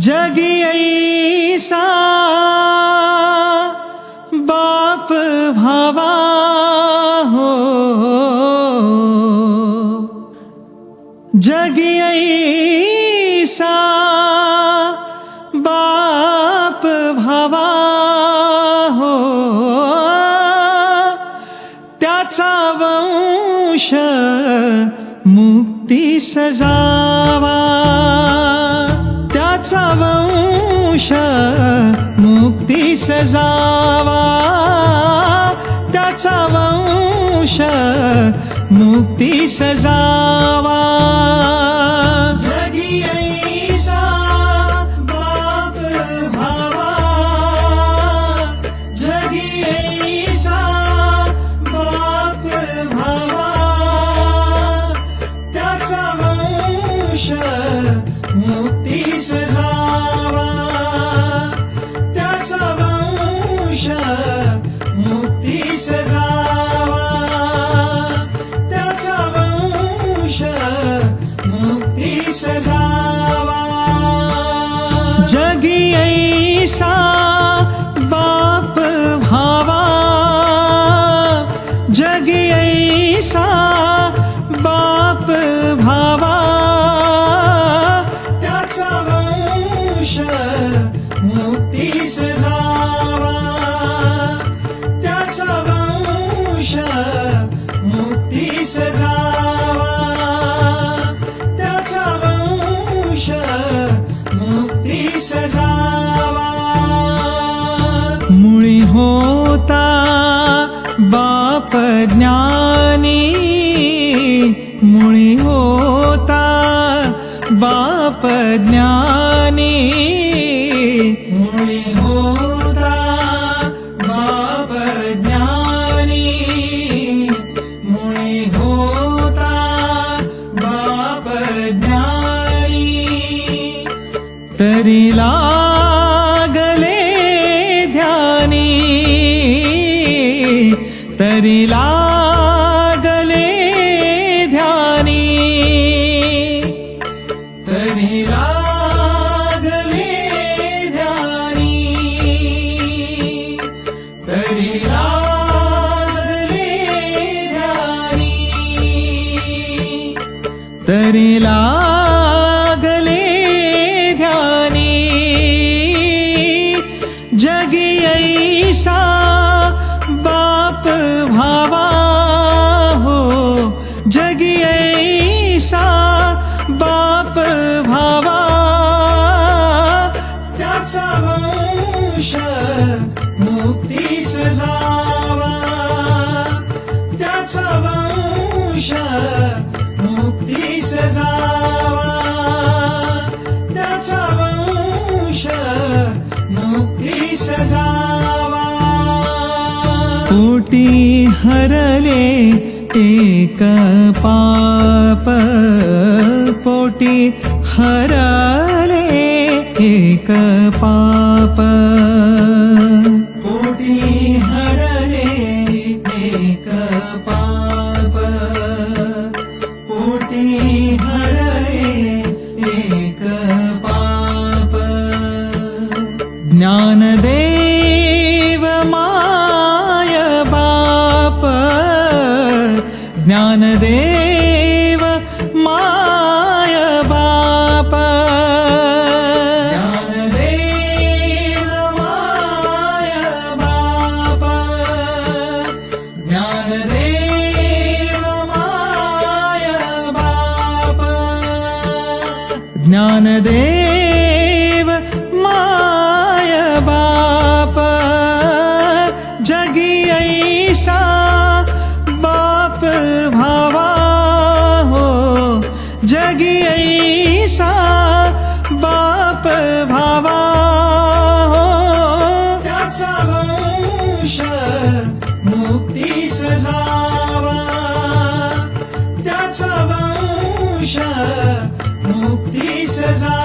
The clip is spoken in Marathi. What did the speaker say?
जगी ऐसा बाप भावा हो, जगी ऐसा बाप भावा हो, त्याचा वंश मुक्तीस जावा, त्याचा वंश मुक्तीस जावा, त्याचा वंश मुक्तीस जावा. जगी ऐसा बाप भावा, जगी ऐसा बाप भावा, त्याचा वंश मुक्तीस जावा, त्याचा वंश मुक्तीस जावा, त्याचा वंश मुक्तीस जावा. जगी ऐसा बाप भावा, जगी ऐसा बाप भावा, त्याचा वंश मुक्तीस जावा, त्याचा वंश मुक्तीस जावा, त्याचा वंश मुक्तीस जावा. मुळी होता बाप ज्ञानी, मुळी होता बाप ज्ञानी, मुळी होता बाप ज्ञानी, मुळी होता बाप ज्ञानी, तरी लागले ध्यानी, तरी लागले ध्यानी, तरी लागले ध्यानी, तरी लागले ध्यानी, तरी लागले ध्यानी. जगी ऐसा बाप भावा हो, जगी ऐसा बाप भावा, त्याचा वंश मुक्तीस जावा, त्याचा वंश मुक्तीस जावा, त्याचा वंश मुक्तीस जावा. कोटी हरले एक पाप, पोटी हरले एक पाप, कोटी हरले एक पाप, कोटी हरले एक पाप. ज्ञानदेव माय बाप, ज्ञानदेव माय बाप, ज्ञानदेव माय बाप, ज्ञानदेव माय बाप, ज्ञानदेव माय बाप. मुक्तीश झाला